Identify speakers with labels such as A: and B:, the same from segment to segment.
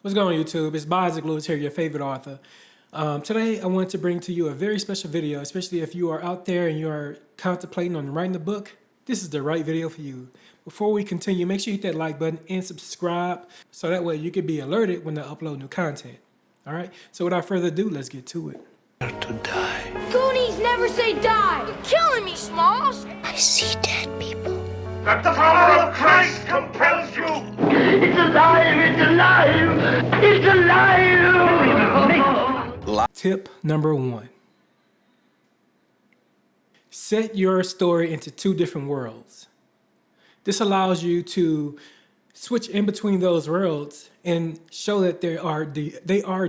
A: What's going on, YouTube? It's Isaac Lewis here, your favorite author. Today, I want to bring to you a very special video, especially if you are out there and you are contemplating on writing a book. This is the right video for you. Before we continue, make sure you hit that like button and subscribe so that way you can be alerted when I upload new content. All right, so without further ado, let's get to it.
B: To die.
C: Goonies never say die! You're killing me, Smalls!
D: I see dead people.
E: That the power of Christ compels you!
F: It's alive! It's alive! It's alive!
A: Tip number 1. Set your story into 2 different worlds. This allows you to switch in between those worlds and show that they are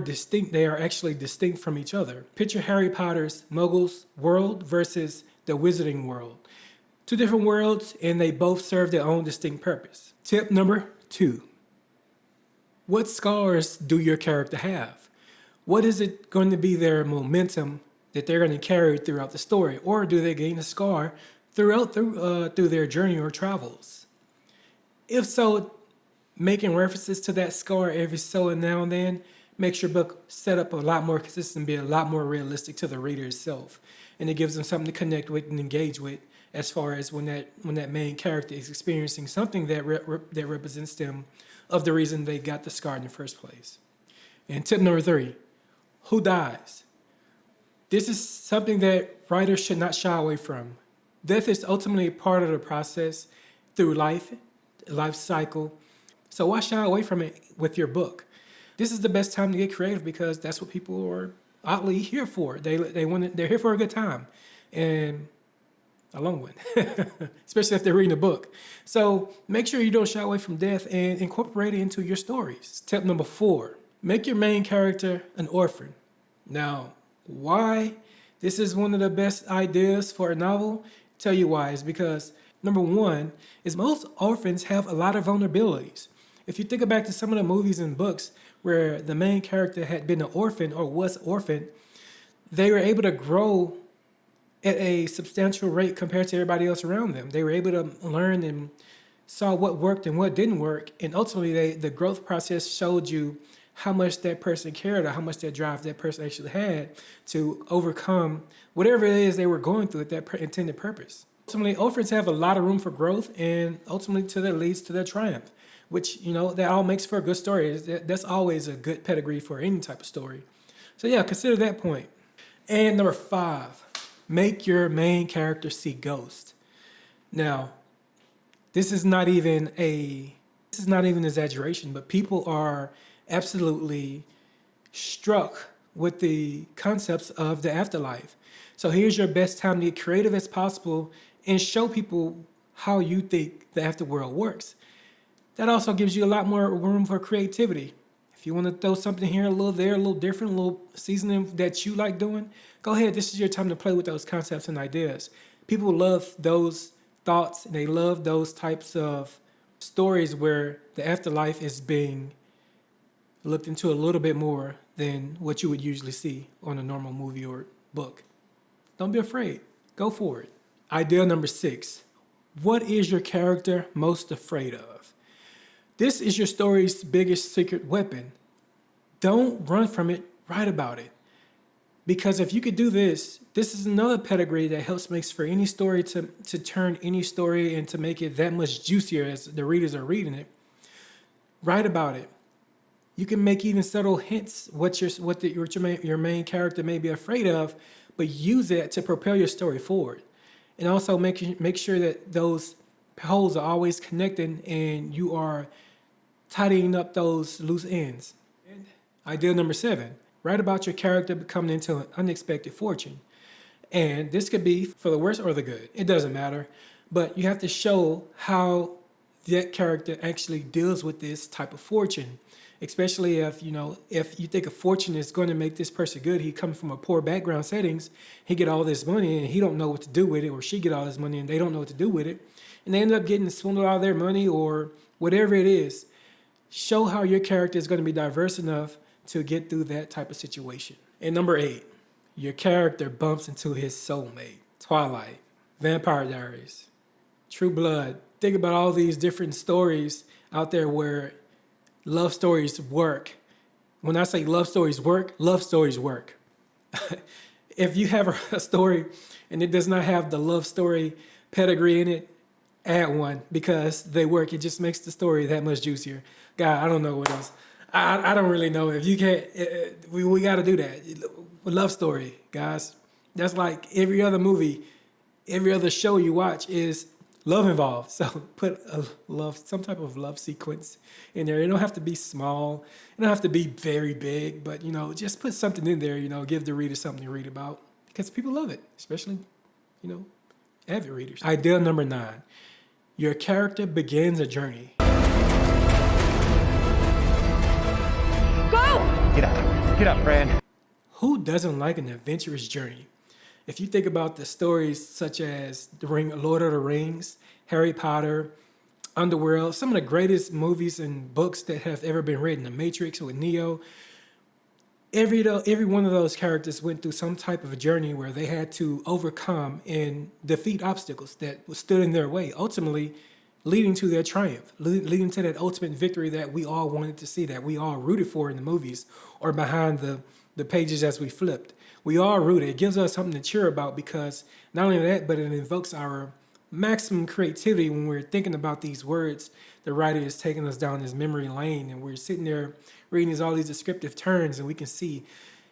A: distinct. They are actually distinct from each other. Picture Harry Potter's Muggles world versus the Wizarding world. 2 different worlds, and they both serve their own distinct purpose. Tip number 2. What scars do your character have? What is it going to be their momentum that they're going to carry throughout the story? Or do they gain a scar through their journey or travels? If so, making references to that scar every so and now and then makes your book set up a lot more consistent, be a lot more realistic to the reader itself. And it gives them something to connect with and engage with, as far as when that main character is experiencing something that represents them of the reason they got the scar in the first place. And tip number 3, who dies? This is something that writers should not shy away from. Death is ultimately part of the process through life cycle. So why shy away from it with your book? This is the best time to get creative because that's what people are oddly here for. They're here for a good time. And a long one, especially if they're reading a book. So make sure you don't shy away from death and incorporate it into your stories. Tip number 4, make your main character an orphan. Now, why this is one of the best ideas for a novel? Tell you why. Is because number 1 is most orphans have a lot of vulnerabilities. If you think back to some of the movies and books where the main character had been an orphan or was orphaned, they were able to grow at a substantial rate compared to everybody else around them. They were able to learn and saw what worked and what didn't work. And ultimately, the growth process showed you how much that person cared or how much that drive that person actually had to overcome whatever it is they were going through at that intended purpose. Ultimately, orphans have a lot of room for growth, and ultimately that leads to their triumph, which, that all makes for a good story. That's always a good pedigree for any type of story. So yeah, consider that point. And number 5, make your main character see ghosts. Now, this is not even exaggeration, but people are absolutely struck with the concepts of the afterlife. So here's your best time to get creative as possible and show people how you think the afterworld works. That also gives you a lot more room for creativity. If you want to throw something here, a little there, a little different, a little seasoning that you like doing, go ahead. This is your time to play with those concepts and ideas. People love those thoughts, and they love those types of stories where the afterlife is being looked into a little bit more than what you would usually see on a normal movie or book. Don't be afraid. Go for it. Idea number 6. What is your character most afraid of? This is your story's biggest secret weapon. Don't run from it, write about it. Because if you could do this, this is another pedigree that helps makes for any story to turn any story and to make it that much juicier as the readers are reading it. Write about it. You can make even subtle hints what your main character may be afraid of, but use it to propel your story forward. And also make sure that those holes are always connected and you are tidying up those loose ends. Idea number 7, write about your character coming into an unexpected fortune. And this could be for the worse or the good. It doesn't matter. But you have to show how that character actually deals with this type of fortune. Especially if you think a fortune is going to make this person good. He comes from a poor background settings. He get all this money and he don't know what to do with it, or she get all this money and they don't know what to do with it. And they end up getting swindled out of their money or whatever it is. Show how your character is going to be diverse enough to get through that type of situation. And number 8, your character bumps into his soulmate. Twilight, Vampire Diaries, True Blood. Think about all these different stories out there where love stories work When I say love stories work, love stories work. If you have a story and it does not have the love story pedigree in it, add one because they work. It just makes the story that much juicier. God, I don't know what else. I don't really know. If you can't, we got to do that. Love story, guys. That's like every other movie, every other show you watch is love involved. So put some type of love sequence in there. It don't have to be small. It don't have to be very big, but just put something in there. Give the reader something to read about because people love it, especially, avid readers. Idea number 9: your character begins a journey.
B: Get up, Fran.
A: Who doesn't like an adventurous journey? If you think about the stories such as Lord of the Rings, Harry Potter, Underworld, some of the greatest movies and books that have ever been written, The Matrix with Neo, every one of those characters went through some type of a journey where they had to overcome and defeat obstacles that stood in their way, ultimately leading to their triumph, leading to that ultimate victory that we all wanted to see, that we all rooted for in the movies or behind the pages as we flipped. We all rooted. It gives us something to cheer about because not only that, but it invokes our maximum creativity when we're thinking about these words. The writer is taking us down this memory lane and we're sitting there reading all these descriptive terms and we can see,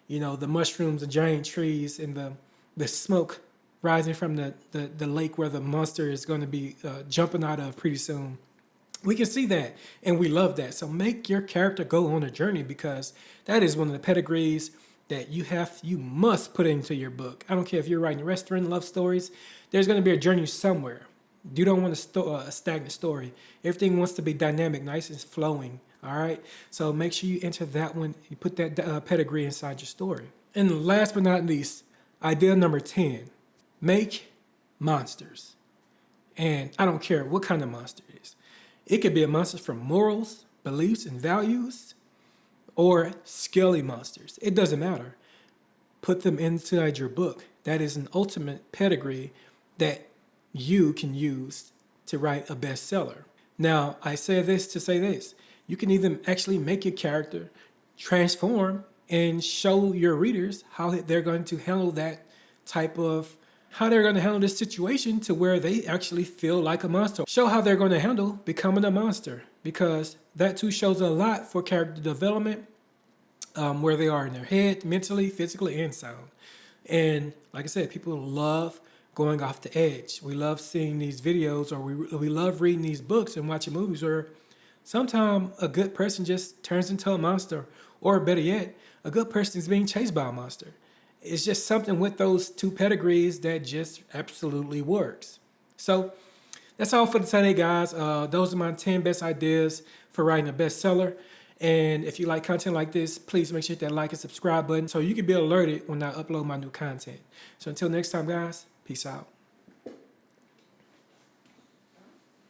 A: the mushrooms, the giant trees, and the smoke rising from the lake where the monster is going to be jumping out of pretty soon. We can see that, and we love that. So make your character go on a journey because that is one of the pedigrees that you must put into your book. I don't care if you're writing restaurant love stories. There's going to be a journey somewhere. You don't want a stagnant story. Everything wants to be dynamic, nice and flowing. All right. So make sure you enter that one. You put that pedigree inside your story. And last but not least, idea number 10. Make monsters. And I don't care what kind of monster it is. It could be a monster from morals, beliefs, and values, or scaly monsters. It doesn't matter. Put them inside your book. That is an ultimate pedigree that you can use to write a bestseller. Now, I say this to say this. You can even actually make your character transform and show your readers how they're going to handle how they're going to handle this situation to where they actually feel like a monster. Show how they're going to handle becoming a monster because that too shows a lot for character development, where they are in their head, mentally, physically, and sound. And like I said, people love going off the edge. We love seeing these videos or we love reading these books and watching movies where sometimes a good person just turns into a monster, or better yet, a good person is being chased by a monster. It's just something with those two pedigrees that just absolutely works. So that's all for today, guys. Those are my 10 best ideas for writing a bestseller. And if you like content like this, please make sure to hit that like and subscribe button so you can be alerted when I upload my new content. So until next time, guys, peace out.